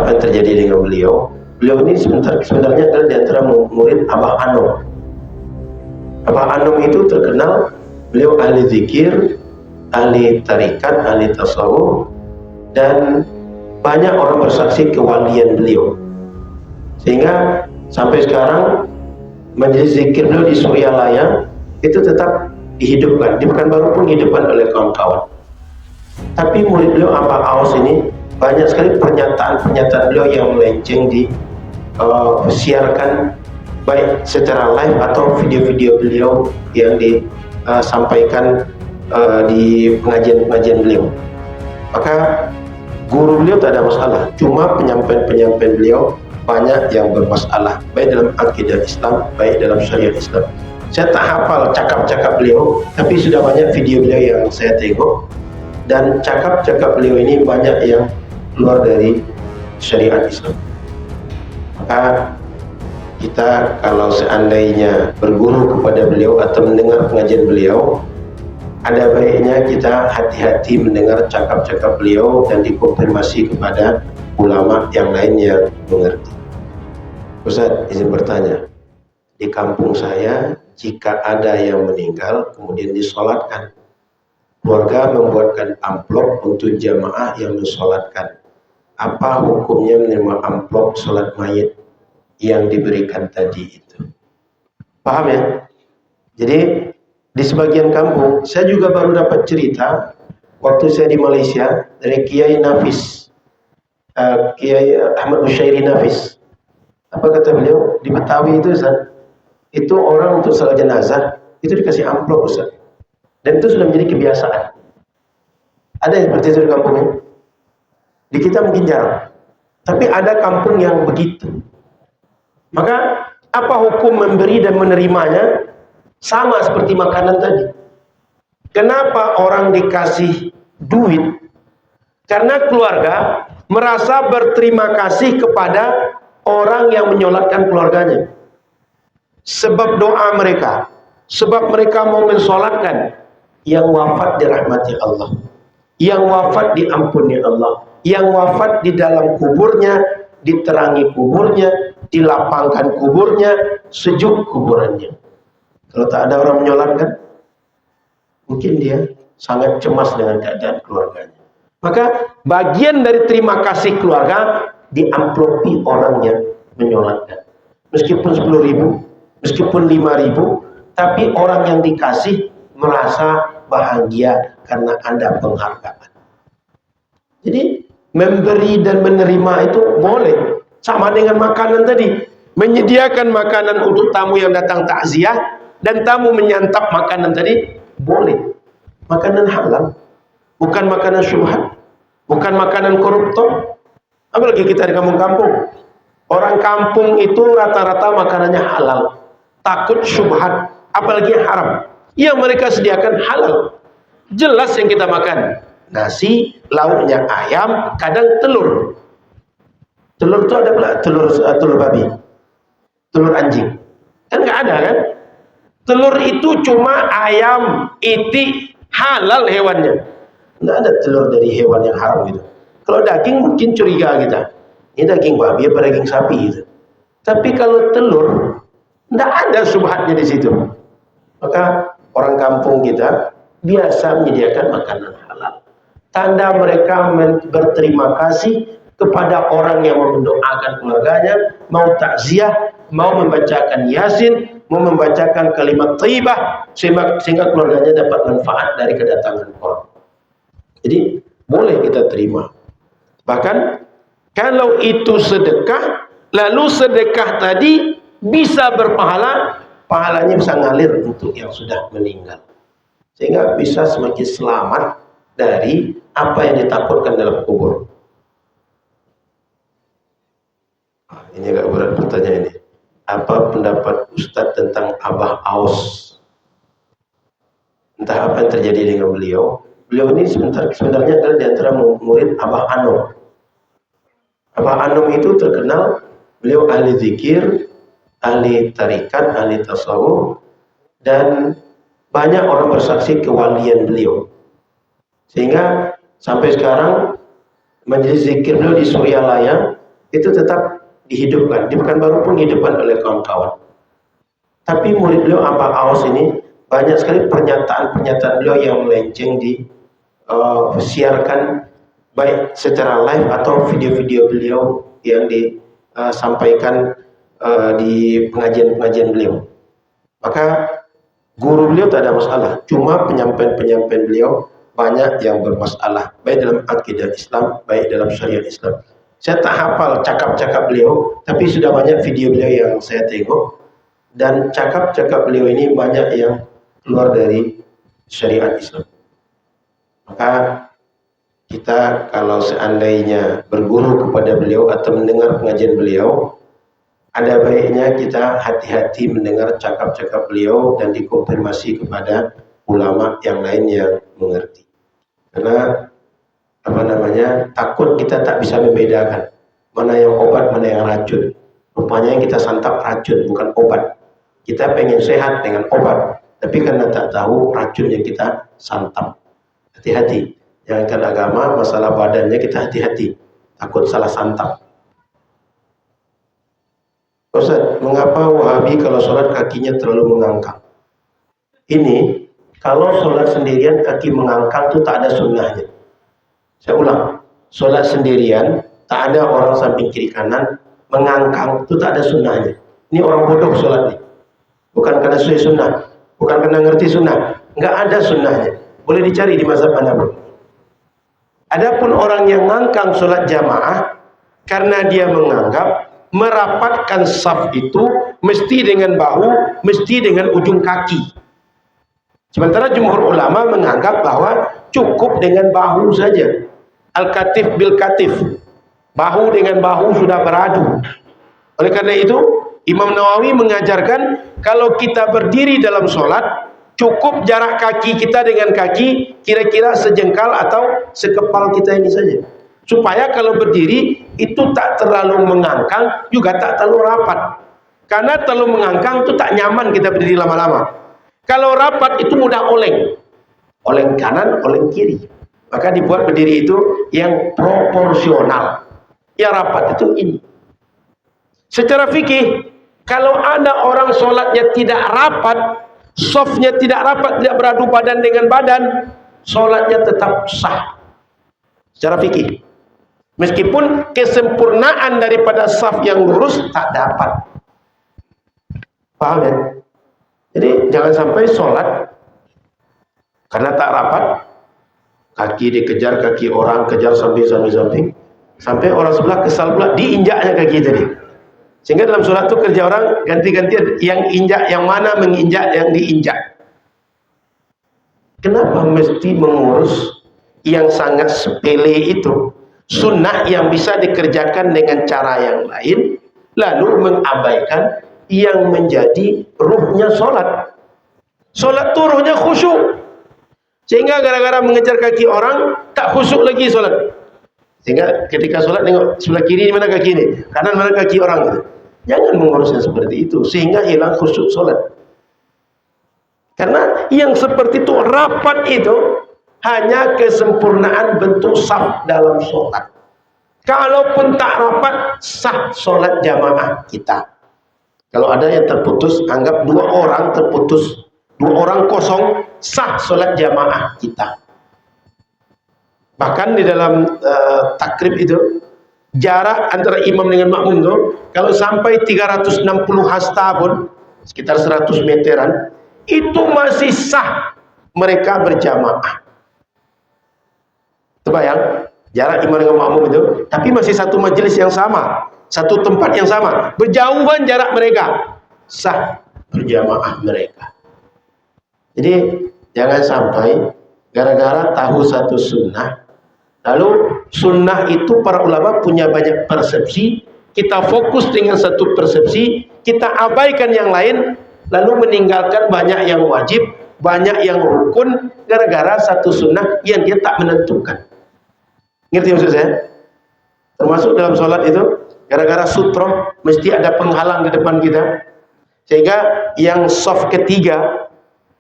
apa yang terjadi dengan beliau. Beliau ini sebenarnya adalah di antara murid Abah Anom. Abah Anom itu terkenal beliau ahli zikir, ahli tarikat, ahli tasawuf, dan banyak orang bersaksi kewalian beliau. Sehingga sampai sekarang majelis zikir beliau di Suryalaya itu tetap dihidupkan. Di Pekanbaru pun dihidupkan oleh kawan-kawan. Tapi murid beliau Abah Aus ini banyak sekali pernyataan beliau yang melenceng disiarkan baik secara live atau video-video beliau yang disampaikan di pengajian-pengajian beliau. Maka guru beliau tak ada masalah, cuma penyampaian beliau banyak yang bermasalah, baik dalam akidah Islam, baik dalam syariat Islam. Saya tak hafal cakap-cakap beliau, tapi sudah banyak video beliau yang saya tengok, dan cakap-cakap beliau ini banyak yang keluar dari syariat Islam. Maka kita kalau seandainya berguru kepada beliau atau mendengar pengajian beliau, ada baiknya kita hati-hati mendengar cakap-cakap beliau dan dikonfirmasi kepada ulama yang lain yang mengerti. Ustaz, izin bertanya, di kampung saya jika ada yang meninggal kemudian disolatkan, keluarga membuatkan amplop untuk jamaah yang mensolatkan. Apa hukumnya menerima amplop solat mayit yang diberikan tadi itu? Paham ya? Jadi di sebagian kampung, saya juga baru dapat cerita waktu saya di Malaysia dari Kiai Nafis, Kiai Ahmad Bushairi Nafis. Apa kata beliau? Di Betawi itu Ustaz, itu orang untuk salat jenazah itu dikasih amplop Ustaz. Dan itu sudah menjadi kebiasaan. Ada yang seperti itu di kampungnya? Di kita mungkin jarang. Tapi ada kampung yang begitu. Maka apa hukum memberi dan menerimanya? Sama seperti makanan tadi. Kenapa orang dikasih duit? Karena keluarga merasa berterima kasih kepada orang yang menyolatkan keluarganya. Sebab doa mereka, sebab mereka mau mensolatkan yang wafat dirahmati Allah, yang wafat diampuni Allah, yang wafat di dalam kuburnya diterangi kuburnya, dilapangkan kuburnya, sejuk kuburannya. Kalau tak ada orang menyolatkan, mungkin dia sangat cemas dengan keadaan keluarganya. Maka bagian dari terima kasih keluarga diamplopi orang yang menyolatkan. Meskipun 10.000, meskipun 5.000, tapi orang yang dikasih merasa bahagia karena ada penghargaan. Jadi memberi dan menerima itu boleh. Sama dengan makanan tadi, menyediakan makanan untuk tamu yang datang takziah dan tamu menyantap makanan tadi boleh. Makanan halal, bukan makanan syubhat, bukan makanan koruptor. Apalagi kita di kampung-kampung, orang kampung itu rata-rata makanannya halal, takut syubhat, apalagi haram. Yang mereka sediakan halal, jelas yang kita makan nasi, lauknya ayam, kadang telur. Telur itu ada pula telur babi, telur anjing, kan nggak ada kan? Telur itu cuma ayam, itik, halal hewannya. Nggak ada telur dari hewan yang haram gitu. Kalau daging mungkin curiga kita, ini daging babi apa daging sapi gitu. Tapi kalau telur, nggak ada subhatnya di situ. Maka orang kampung kita biasa menyediakan makanan halal. Tanda mereka berterima kasih kepada orang yang mau mendoakan keluarganya, mau takziah, mau membacakan Yasin, mau membacakan kalimat thayyibah, sehingga keluarganya dapat manfaat dari kedatangan orang. Jadi boleh kita terima. Bahkan kalau itu sedekah, lalu sedekah tadi bisa berpahala, pahalanya bisa ngalir untuk yang sudah meninggal, sehingga bisa semakin selamat dari apa yang ditakutkan dalam kubur. Ini agak berat pertanyaan ini. Apa pendapat Ustadz tentang Abah Aus? Entah apa yang terjadi dengan beliau. Beliau ini sebenarnya adalah di antara murid Abah Anom. Abah Anom itu terkenal beliau ahli zikir, ahli tarikat, ahli tasawuf, dan banyak orang bersaksi kewalian beliau. Sehingga sampai sekarang majelis zikir beliau di Suryalaya itu tetap dihidupkan. Di Pekanbaru pun dihidupkan oleh kawan-kawan. Tapi murid beliau Ambal Aos ini banyak sekali pernyataan-pernyataan beliau yang melenceng disiarkan baik secara live atau video-video beliau yang disampaikan di pengajian-pengajian beliau. Maka guru beliau tak ada masalah, cuma penyampaian-penyampaian beliau banyak yang bermasalah, baik dalam akidah Islam, baik dalam syariat Islam. Saya tak hafal cakap-cakap beliau, tapi sudah banyak video beliau yang saya tengok, dan cakap-cakap beliau ini banyak yang keluar dari syariat Islam. Maka kita kalau seandainya berguru kepada beliau atau mendengar pengajian beliau, ada baiknya kita hati-hati mendengar cakap-cakap beliau dan dikonfirmasi kepada ulama yang lain yang mengerti. Karena takut kita tak bisa membedakan mana yang obat, mana yang racun. Rupanya yang kita santap racun, bukan obat. Kita pengen sehat dengan obat, tapi karena tak tahu racun yang kita santap. Hati-hati, jangankan agama, masalah badannya kita hati-hati, takut salah santap. Ustaz, mengapa Wahabi kalau sholat kakinya terlalu mengangkat? Ini, kalau sholat sendirian kaki mengangkat itu tak ada sunnahnya. Saya ulang, sholat sendirian, tak ada orang samping kiri kanan, mengangkang itu tak ada sunnahnya. Ini orang bodoh sholat nih. Bukan karena sesuai sunnah, bukan karena ngerti sunnah, nggak ada sunnahnya. Boleh dicari di mazhab manapun. Adapun orang yang ngangkang sholat jamaah, karena dia menganggap merapatkan saf itu mesti dengan bahu, mesti dengan ujung kaki. Sementara jumhur ulama menganggap bahwa cukup dengan bahu saja. Al-katif bil katif. Bahu dengan bahu sudah beradu. Oleh karena itu, Imam Nawawi mengajarkan kalau kita berdiri dalam sholat, cukup jarak kaki kita dengan kaki kira-kira sejengkal atau sekepal kita ini saja. Supaya kalau berdiri itu tak terlalu mengangkang, juga tak terlalu rapat. Karena terlalu mengangkang itu tak nyaman kita berdiri lama-lama. Kalau rapat itu mudah oleng. Oleng kanan, oleng kiri. Maka dibuat berdiri itu yang proporsional. Yang rapat itu ini. Secara fikih, kalau ada orang sholatnya tidak rapat, softnya tidak rapat, tidak beradu badan dengan badan, sholatnya tetap sah. Secara fikih. Meskipun kesempurnaan daripada saf yang lurus tak dapat. Paham ya? Jadi jangan sampai sholat karena tak rapat, kaki dikejar kaki orang, kejar samping, sampai orang sebelah kesal pula diinjaknya kaki tadi. Sehingga dalam sholat itu kerja orang ganti-gantian, yang injak yang mana menginjak yang diinjak. Kenapa mesti mengurus yang sangat sepele itu? Sunnah yang bisa dikerjakan dengan cara yang lain, lalu mengabaikan yang menjadi ruhnya sholat. Sholat itu ruhnya khusyuk. Sehingga gara-gara mengejar kaki orang, tak khusyuk lagi sholat. Sehingga ketika sholat tengok sebelah kiri mana kaki ini, kanan mana kaki orang. Jangan mengurusnya seperti itu, sehingga hilang khusyuk sholat. Karena yang seperti itu, rapat itu hanya kesempurnaan bentuk saf dalam sholat. Kalaupun tak rapat, sah sholat jamaah kita. Kalau ada yang terputus, anggap 2 orang terputus, 2 orang kosong, sah sholat jamaah kita. Bahkan di dalam takrib itu, jarak antara imam dengan makmum itu, kalau sampai 360 hasta pun, sekitar 100 meteran, itu masih sah mereka berjamaah. Terbayang jarak imam dengan makmum itu, tapi masih satu majelis yang sama, satu tempat yang sama, berjauhan jarak mereka, sah berjamaah mereka. Jadi jangan sampai gara-gara tahu satu sunnah, lalu sunnah itu para ulama punya banyak persepsi, kita fokus dengan satu persepsi, kita abaikan yang lain, lalu meninggalkan banyak yang wajib, banyak yang rukun, gara-gara satu sunnah yang dia tak menentukan. Ngerti maksud saya? Termasuk dalam sholat itu, gara-gara sutroh, mesti ada penghalang di depan kita. Sehingga yang soft ketiga,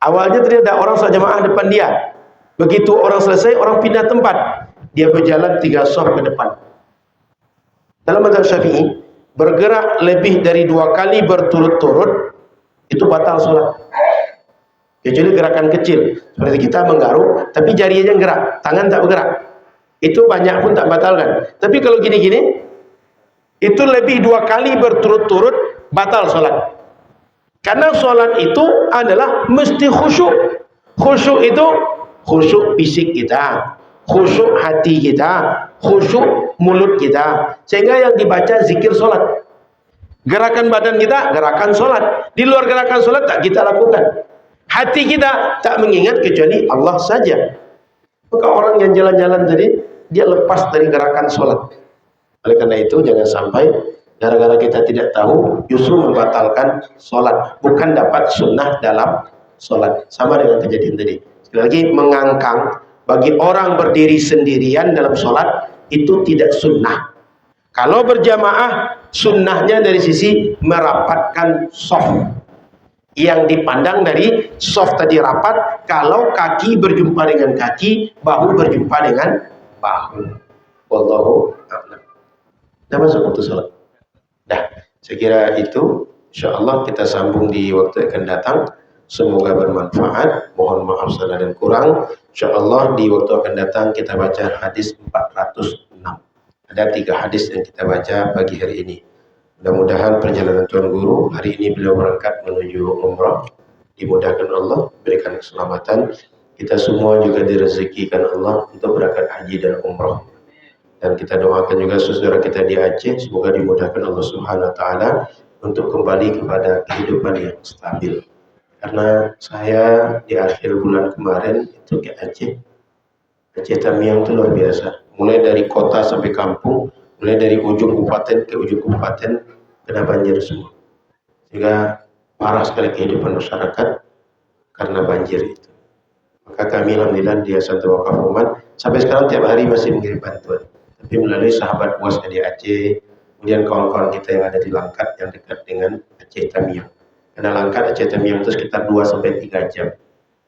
awalnya tidak ada orang sholat jamaah depan dia. Begitu orang selesai, orang pindah tempat. Dia berjalan 3 soft ke depan. Dalam mazhab Syafi'i, bergerak lebih dari 2 kali berturut-turut itu batal sholat. Kecuali gerakan kecil, seperti kita menggaruk, tapi jari aja gerak, tangan tak bergerak. Itu banyak pun tak batalkan. Tapi kalau gini-gini, itu lebih 2 kali berturut-turut batal sholat. Karena sholat itu adalah mesti khusyuk. Khusyuk itu khusyuk fisik kita, khusyuk hati kita, khusyuk mulut kita. Sehingga yang dibaca zikir sholat. Gerakan badan kita, gerakan sholat. Di luar gerakan sholat tak kita lakukan. Hati kita tak mengingat kecuali Allah saja. Maka orang yang jalan-jalan tadi, dia lepas dari gerakan sholat. Oleh karena itu jangan sampai gara-gara kita tidak tahu justru membatalkan sholat, bukan dapat sunnah dalam sholat. Sama dengan kejadian tadi. Sekali lagi, mengangkang bagi orang berdiri sendirian dalam sholat itu tidak sunnah. Kalau berjamaah, sunnahnya dari sisi merapatkan soft. Yang dipandang dari soft tadi rapat, kalau kaki berjumpa dengan kaki, bahu berjumpa dengan bahu. Wallahu a'lam. Dah masuk waktu sholat. Dah, saya kira itu. InsyaAllah kita sambung di waktu akan datang. Semoga bermanfaat. Mohon maaf salah dan kurang. InsyaAllah di waktu akan datang kita baca hadis 406. Ada 3 hadis yang kita baca pagi hari ini. Mudah-mudahan perjalanan Tuan Guru hari ini beliau berangkat menuju umrah. Dimudahkan Allah, berikan keselamatan. Kita semua juga direzekikan Allah untuk berangkat haji dan umrah. Dan kita doakan juga saudara kita di Aceh, semoga dimudahkan Allah Subhanahu wa taala untuk kembali kepada kehidupan yang stabil. Karena saya di akhir bulan kemarin itu ke Aceh. Aceh Tamiang itu luar biasa. Mulai dari kota sampai kampung, mulai dari ujung kabupaten ke ujung kabupaten kena banjir semua. Sehingga parah sekali kehidupan masyarakat karena banjir itu. Maka kami alhamdulillah di Yayasan Tawakal Umat sampai sekarang tiap hari masih mengirim bantuan. Tapi melalui sahabat buas di Aceh, kemudian kawan-kawan kita yang ada di Langkat yang dekat dengan Aceh Tamiang. Karena Langkat Aceh Tamiang itu sekitar 2-3 jam.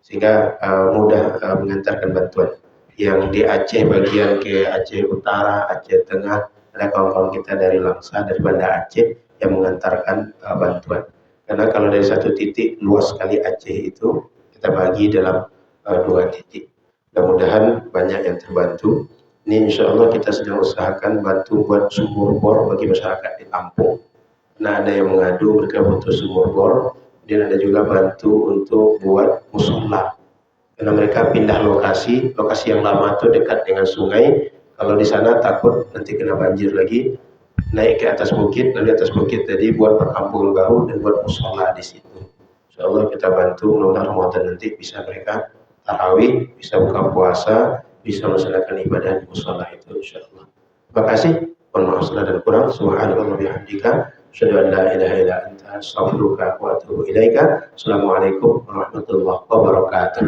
Sehingga mudah mengantarkan bantuan. Yang di Aceh bagian ke Aceh Utara, Aceh Tengah, ada kawan-kawan kita dari Langsa, dari Banda Aceh yang mengantarkan bantuan. Karena kalau dari satu titik luas sekali Aceh itu kita bagi dalam 2 titik. Mudah-mudahan banyak yang terbantu. Ini insya Allah kita sedang usahakan bantu buat sumur bor bagi masyarakat di kampung. Karena ada yang mengadu mereka butuh sumur bor. Kemudian ada juga bantu untuk buat musola. Karena mereka pindah lokasi yang lama itu dekat dengan sungai. Kalau di sana takut nanti kena banjir lagi. Naik ke atas bukit, lalu atas bukit tadi buat perkampungan baru dan buat musola di situ. Insya Allah kita bantu, mudah-mudahan Ramadan nanti bisa mereka tarawih, bisa buka puasa, bisa melaksanakan ibadah di musola itu insya Allah. Terima kasih. Mohon maaf salah dan kurang. Subhanallah bihamdika. Asyhadu an la ilaha illa anta astaghfiruka wa atubu ilaika. Assalamualaikum warahmatullahi wabarakatuh.